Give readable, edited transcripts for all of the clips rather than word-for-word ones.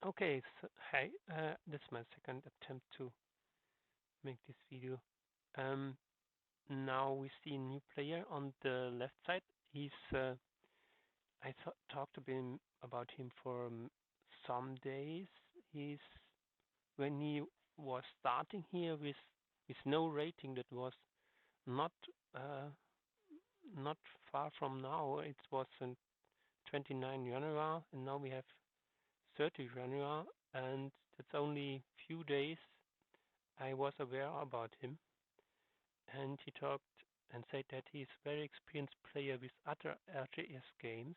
Okay, so, hi, this is my second attempt to make this video. Um, Now we see a new player on the left side. He's talked about him for some days. He's when he was starting here with no rating. That was not uh, not far from now. It was in 29 January, and now we have 30 January, and that's only few days I was aware about him, and he talked and said that he's a very experienced player with other RTS games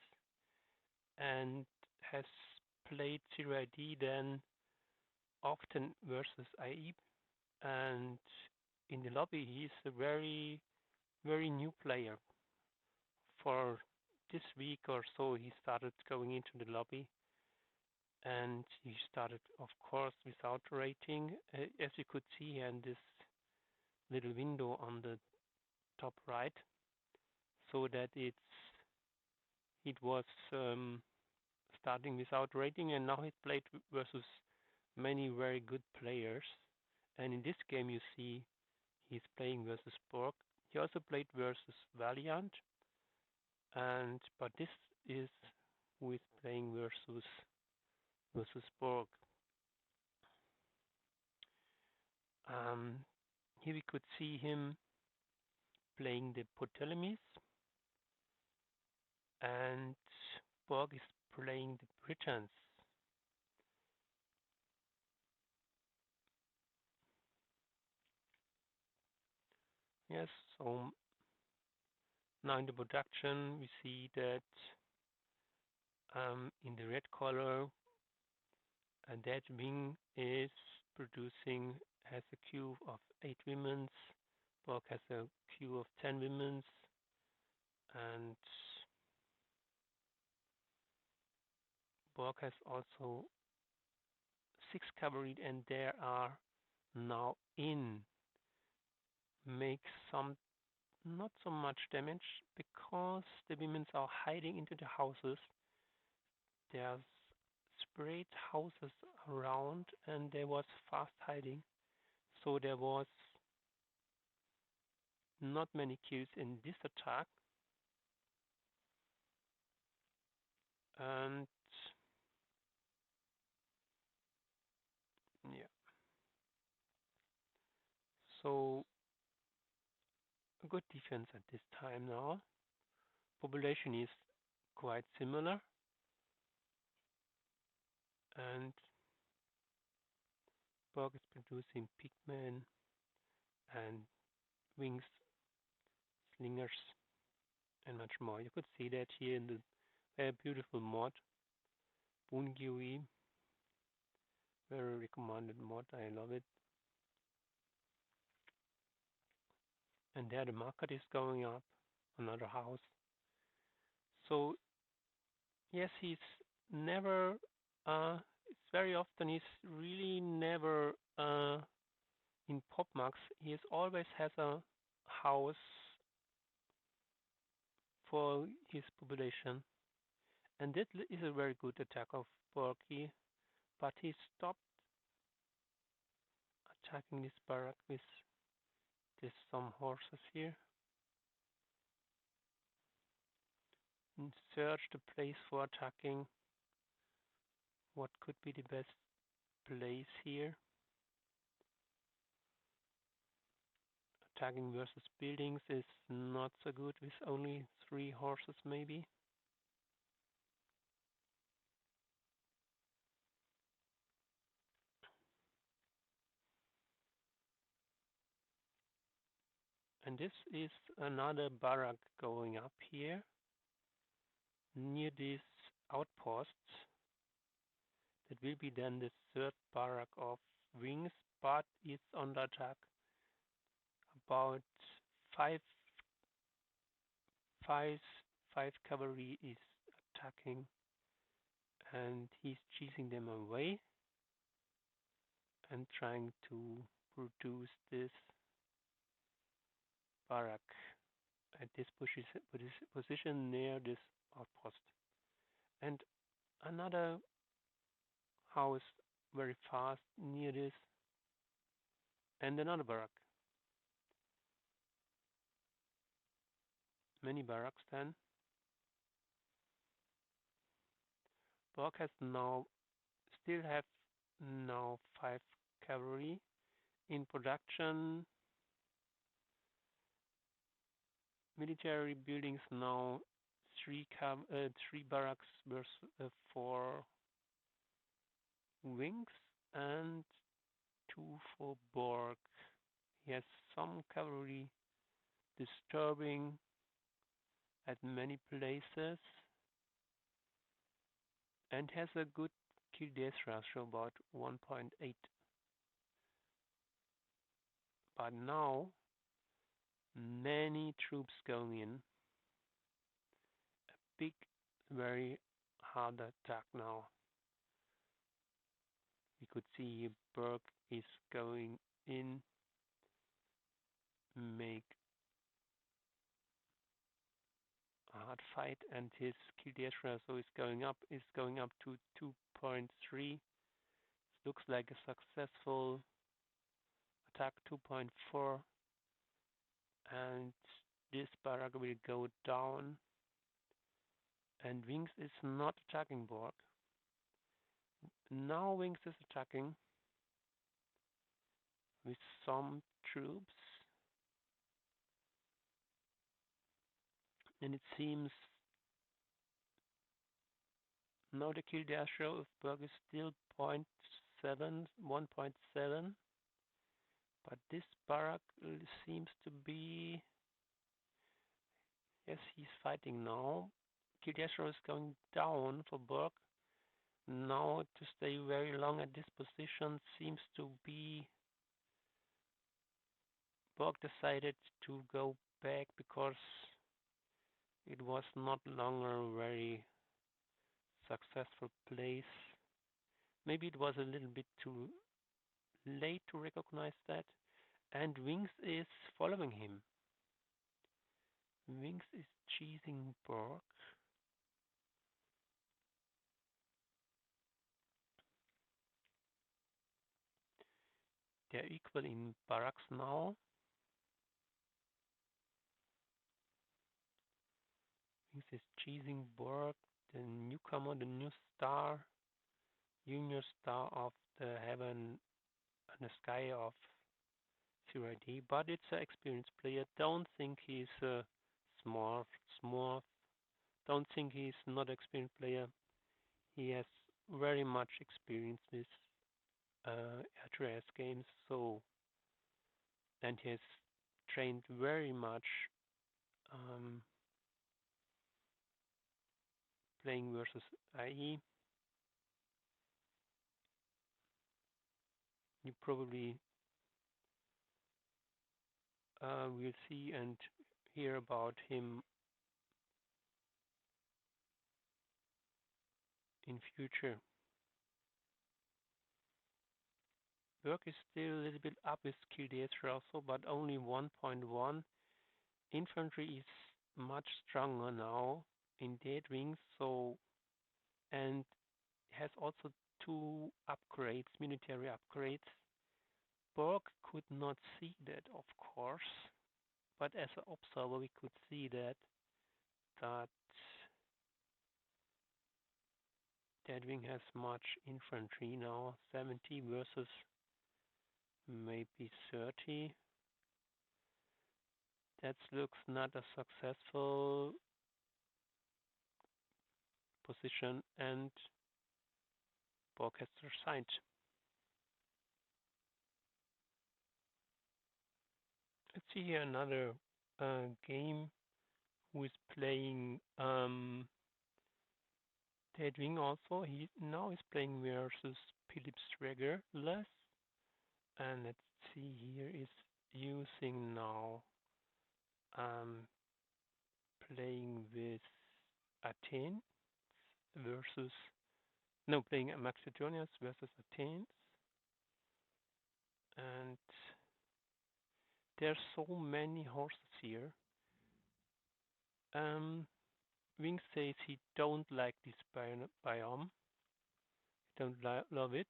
and has played Zero ID then often versus IE. And in the lobby, he's a very, very new player. For this week or so, he started going into the lobby, and he started, of course, without rating, as you could see in this little window on the top right, so that it was starting without rating, and now he played versus many very good players. And in this game, you see he's playing versus Borg. He also played versus Valiant, and but this is who is playing versus Borg. Um, Here we could see him playing the Ptolemies, and Borg is playing the Britons. Yes, so now in the production we see that in the red color, and that wing is producing has a queue of 8 women's. Borg has a queue of 10 women's, and Borg has also 6 cavalry, and there are now in make some not so much damage because the women are hiding into the houses. There's sprayed houses around, and there was fast hiding, so there was not many kills in this attack. And yeah, so a good defense at this time now. Population is quite similar, and Borg is producing pigmen and wings, slingers, and much more. You could see that here in the very beautiful mod, Boongui, very recommended mod. I love it. And there the market is going up, another house. So yes, he's never. It's very often he's really never in pop max. He always has a house for his population, and that is a very good attack of Borky. But he stopped attacking this barrack with this some horses here, and searched a place for attacking. What could be the best place here? Attacking versus buildings is not so good with only 3 horses maybe. And this is another barrack going up here near these outposts. That will be then the third barrack of wings, but it's under attack. About five, five, 5 cavalry is attacking, and he's chasing them away and trying to produce this barrack at this position near this outpost. And another house very fast near this, and another barrack. Many barracks then. Borg has now still have now 5 cavalry in production. Military buildings now 3 barracks versus 4 wings and 2 for Borg. He has some cavalry disturbing at many places and has a good kill death ratio about 1.8. But now many troops going in. A big, very hard attack now. We could see Berg is going in, make a hard fight, and his kill death ratio is going up to 2.3. Looks like a successful attack 2.4, and this barrack will go down. And Wings is not attacking Borg. Now Wings is attacking with some troops, and it seems now the kill death ratio of Berg is still 1.7, but this barrack seems to be, yes, he's fighting now. Kill death ratio is going down for Berg. Now to stay very long at this position seems to be Borg decided to go back because it was not longer a very successful place. Maybe it was a little bit too late to recognize that. And Wings is following him. Wings is cheesing Borg. They're equal in barracks now. Wings is cheesing Borg, the newcomer, the new star, junior star of the heaven and the sky of s.e.e.h, but it's an experienced player. Don't think he's a smart. Don't think he's not an experienced player. He has very much experience with RTS games, and he has trained very much playing versus IE. You probably will see and hear about him in future. Berg is still a little bit up with kill death also, but only 1.1. Infantry is much stronger now in Deathwing, and has also 2 upgrades, military upgrades. Borg could not see that, of course, but as an observer we could see that Deathwing has much infantry now, 70 versus maybe 30. That looks not a successful position, and Borg has resigned. Let's see here another game who is playing Deathwing also. He now is playing versus Philip Strager less. And let's see, here is using now playing with Athens versus playing Macedonians versus Athens. And there's so many horses here. Wing says he don't like this biome. don't love it,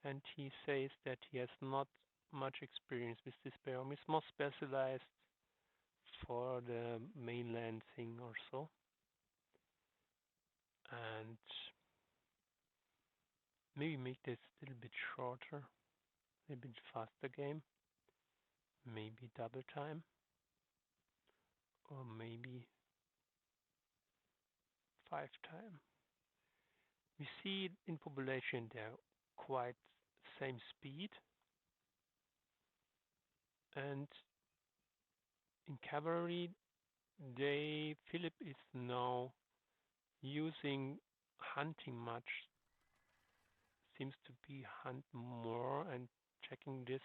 and he says that he has not much experience with this biome. He's more specialized for the mainland thing or so. And maybe make this a little bit shorter, a little bit faster game. Maybe double time, or maybe 5 time. We see in population they're quite same speed, and in cavalry Philip is now using hunting much, seems to be hunt more and checking this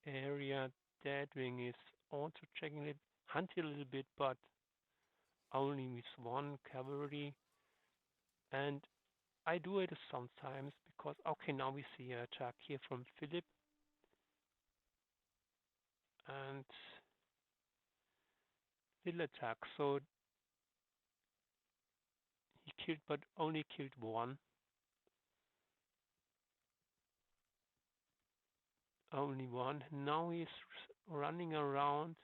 area. Deathwing is also checking it, hunting a little bit, but only with one cavalry. And I do it sometimes because, okay, now we see an attack here from Philip. And little attack, so he killed, but only killed one. Only one. Now he's running around,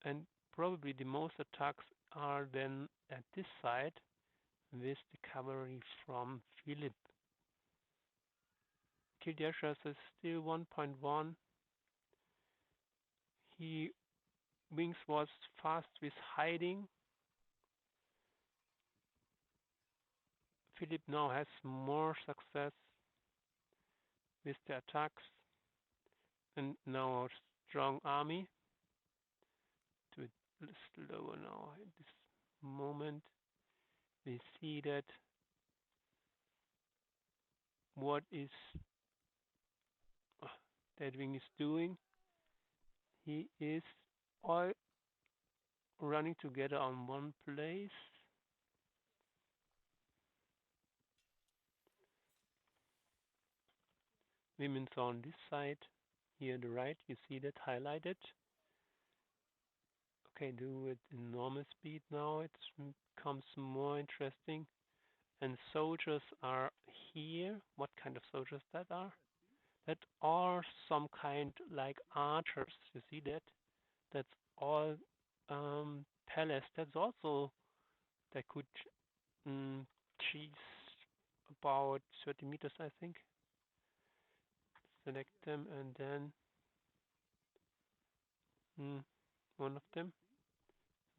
and probably the most attacks are then at this side with the cavalry from Philip. Kildashas is still 1.1. He Wings was fast with hiding. Philip now has more success with the attacks, and now a strong army. To slower now at this moment. We see that what is Deathwing is doing. He is all running together on one place. Women's on this side. Here on the right, you see that highlighted. Okay, do it in normal speed now. It becomes more interesting. And soldiers are here. What kind of soldiers that are? That are some kind like archers. You see that? That's all palace. That's also they could cheese about 30 meters, I think. Select them and then one of them.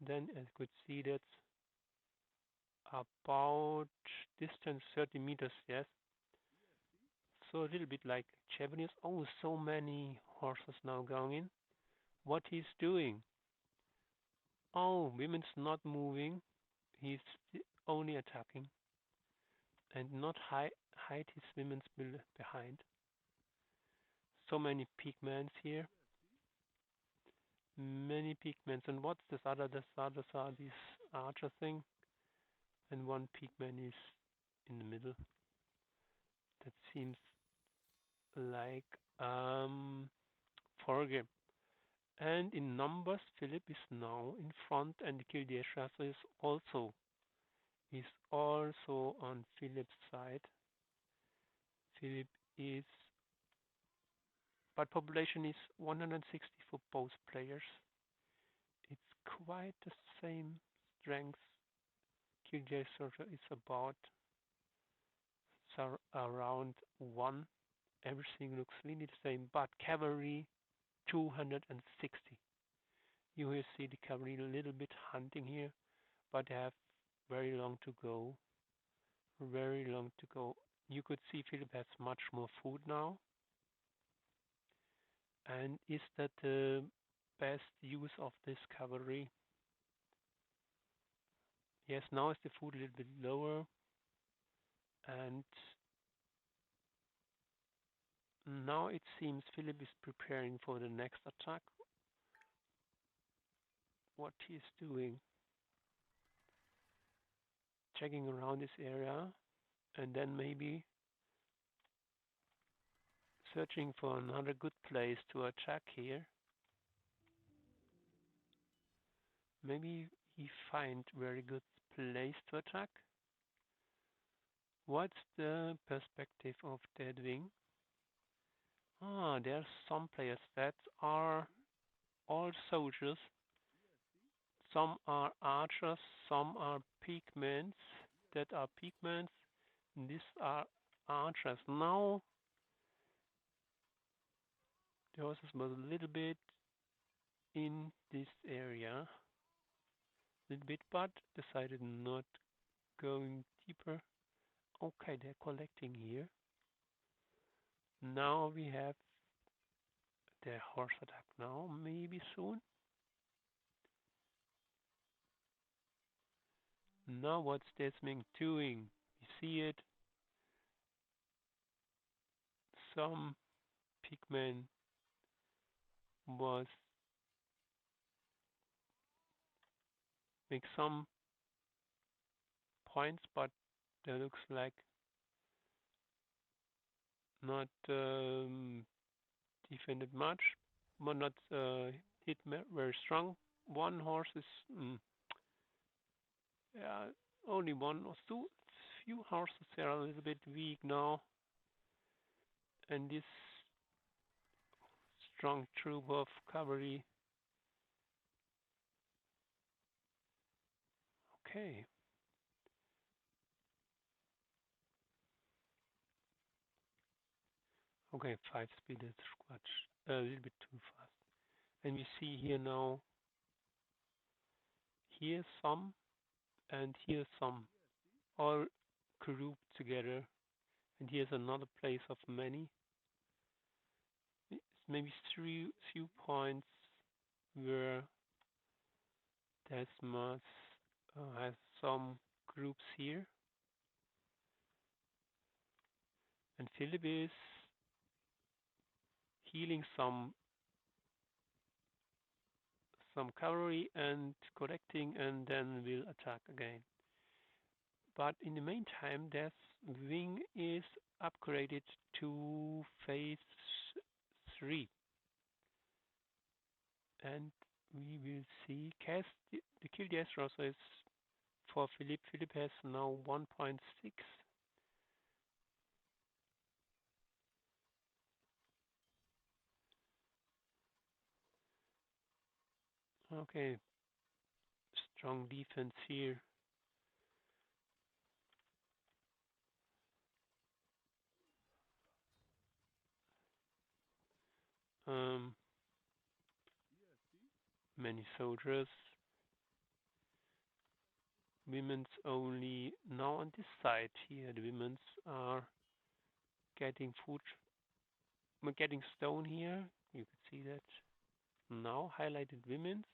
Then I could see that's about distance 30 meters, yes. So a little bit like Japanese. Oh, so many horses now going in. What he's doing? Oh, women's not moving. He's only attacking and not hide his women's behind. So many pigments here. Many pigments. And what's this other? This others are this archer thing. And one pigment is in the middle. That seems like forgame. And in numbers, Philip is now in front, and Kildashas is also on Philip's side. Philip is, but population is 160 for both players. It's quite the same strength. Kildashas is about around 1. Everything looks really the same, but cavalry 260. You will see the cavalry a little bit hunting here, but they have very long to go. Very long to go. You could see Philip has much more food now. And is that the best use of this cavalry? Yes, now is the food a little bit lower. And now it seems Philip is preparing for the next attack. What he's doing. Checking around this area. And then maybe searching for another good place to attack here. Maybe he find very good place to attack. What's the perspective of Deathwing? Ah, there's some players that are all soldiers. Some are archers, some are pigments that are pigments. These are archers. Now the horses was a little bit in this area, a little bit, but decided not going deeper. Okay, they're collecting here. Now we have the horse attack now, maybe soon. Now what's Deathwing doing? We see it. Some pigman was make some points, but there looks like not defended much, but not hit very strong. One horse is yeah, only one or two. Few horses are a little bit weak now, and this strong troop of cavalry. Okay. Okay, 5 speed is much a little bit too fast. And we see here now, here's some and here's some, all grouped together. And here's another place of many. It's maybe few points where Desmas has some groups here. And Philip is healing some cavalry and collecting, and then will attack again. But in the meantime, Deathwing is upgraded to phase 3. And we will see cast the kill the also is for Philip. Philip has now 1.6. Okay, strong defense here. Many soldiers. Women's only now on this side here. The women's are getting food. We're getting stone here. You can see that now highlighted women's.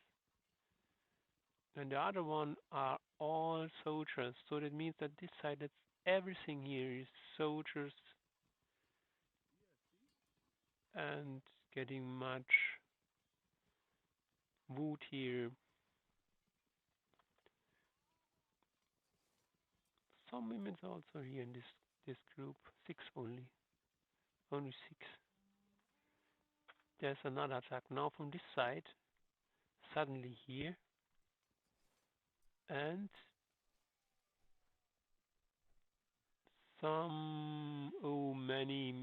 And the other one are all soldiers. So that means that this side, that's everything here is soldiers and getting much wood here. Some women are also here in this group. 6 only. Only 6. There's another attack now from this side. Suddenly here. And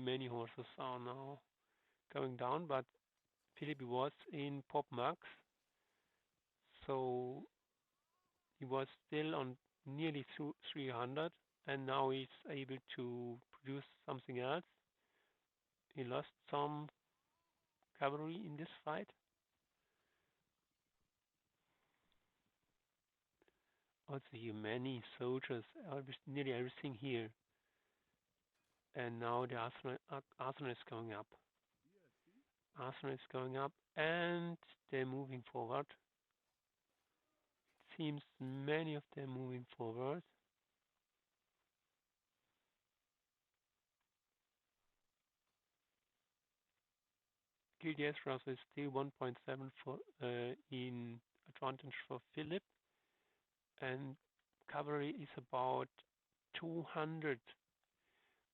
many horses are now going down, but Philip was in pop max, so he was still on nearly 300, and now he's able to produce something else. He lost some cavalry in this fight. Also here many soldiers, nearly everything here. And now the arsenal is going up. Arsenal is going up, and they're moving forward. It seems many of them moving forward. GDS Russell is still 1.7 for in advantage for Philip, and cavalry is about 200,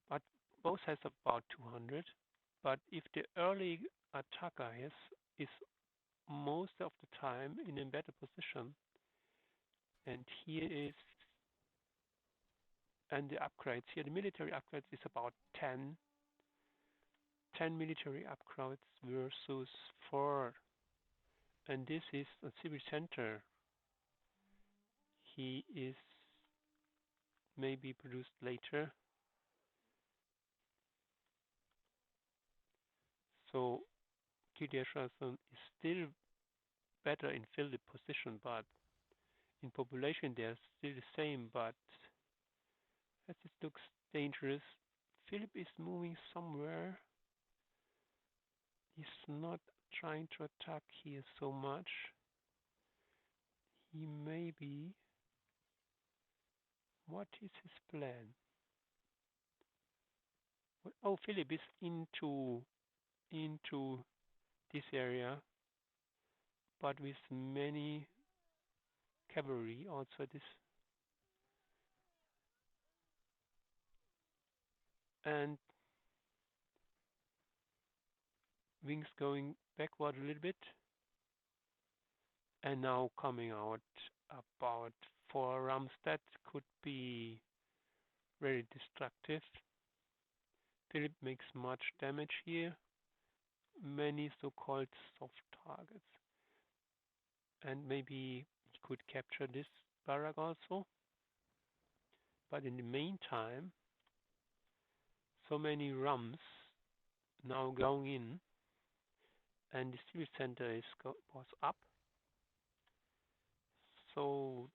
but both has about 200. But if the early attacker is most of the time in a better position, and here is And the upgrades here, the military upgrades is about 10 military upgrades versus 4. And this is a civil center. He is maybe produced later. So Kildare-Charleston is still better in field position, but in population they're still the same, but as it looks dangerous. Philip is moving somewhere. He's not trying to attack here so much. He may be. What is his plan? Oh, Philip is into this area, but with many cavalry also this, and wings going backward a little bit, and now coming out about 4 rams. That could be very destructive. Philip makes much damage here. Many so-called soft targets. And maybe he could capture this barrack also. But in the meantime, so many rams now going in, and the civil center was up. So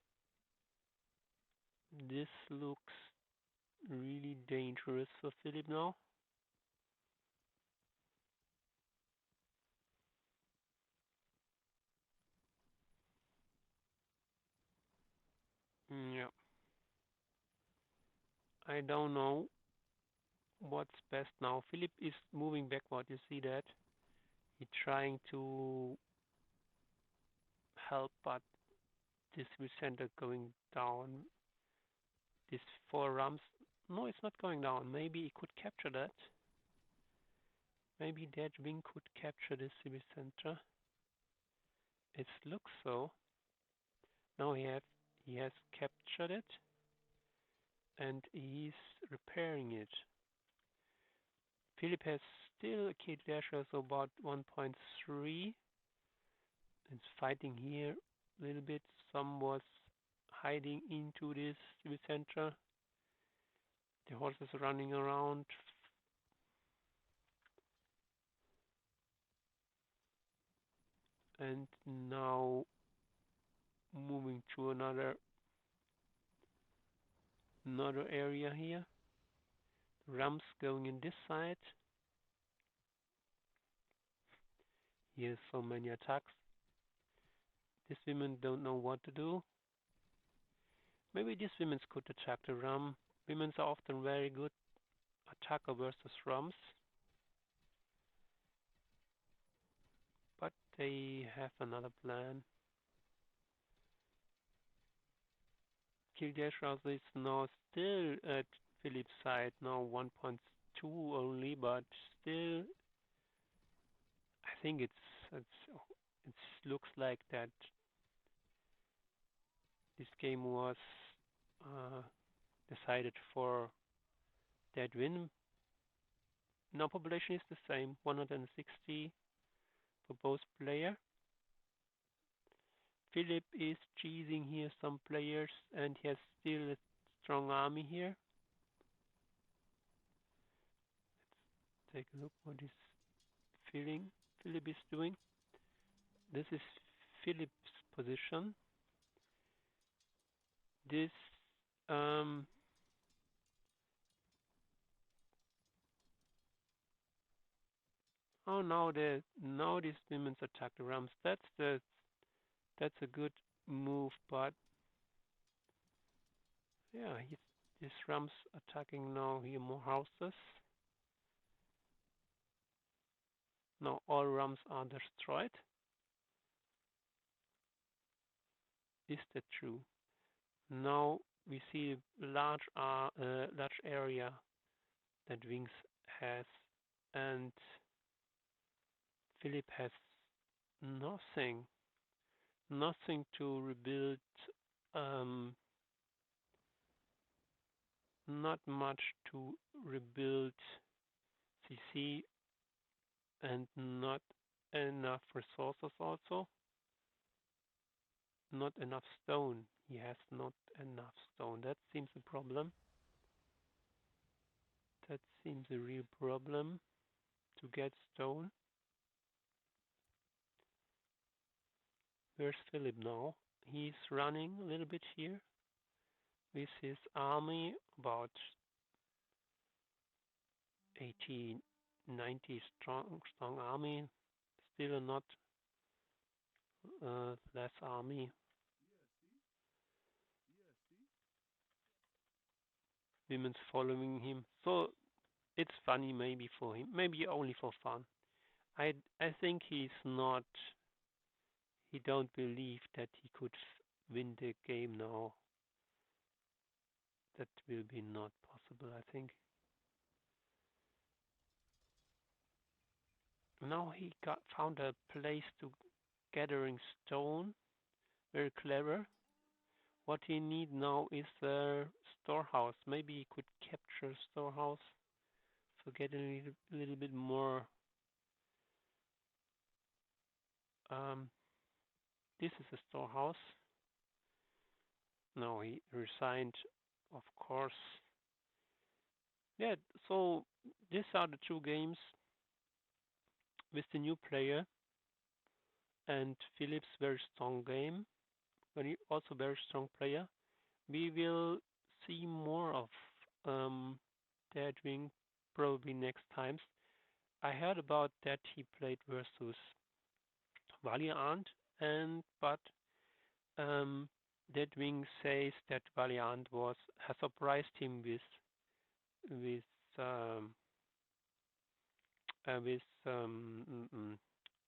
this looks really dangerous for Philip now. Yeah. I don't know what's best now. Philip is moving backward, you see that? He's trying to help, but this will center going down. This 4 rams. No, it's not going down. Maybe he could capture that. Maybe that wing could capture the civil center. It looks so. Now he has captured it, and he's repairing it. Philip has still a key dasher, so about 1.3. It's fighting here a little bit. Some was hiding into this civil center. The horses are running around. And now moving to another area here. Rams going in this side. Here's so many attacks. These women don't know what to do. Maybe these women could attack the ram. Women are often very good attacker versus rams. But they have another plan. Kildare is now still at Philip's side, now 1.2 only, but still I think it looks like that this game was decided for that win. Now population is the same, 160 for both players. Philip is cheesing here some players, and he has still a strong army here. Let's take a look what is Philip is doing. This is Philip's position. This oh, now these women's attack the rams. That's a good move, but yeah, this rams attacking now here more houses. Now all rams are destroyed. Is that true? Now we see a large area that Wings has, and Philip has nothing to rebuild not much to rebuild CC and not enough resources also. Not enough stone. He has not enough stone. That seems a problem. That seems a real problem to get stone. Where's Philip now? He's running a little bit here with his army, about 80, 90 strong army. Still not less army. Women's following him. So it's funny maybe for him, maybe only for fun. I think he's not. He don't believe that he could win the game now. That will be not possible, I think. Now he found a place to gathering stone. Very clever. What he need now is a storehouse. Maybe he could capture storehouse to get a little bit more. Um, this is a storehouse. No, he resigned, of course. Yeah, so these are the two games with the new player and Philip's very strong game. Very also very strong player. We will see more of Deathwing probably next times. I heard about that he played versus Valiant, and but Deathwing says that Valiant has surprised him with um, with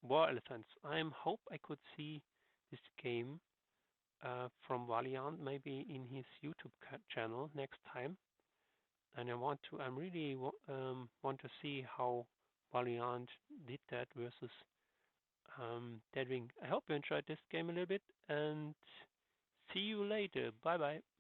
war elephants. I hope I could see this game from Valiant maybe in his YouTube channel next time. And I really want to see how Valiant did that versus Deadwing. I hope you enjoyed this game a little bit and see you later. Bye bye.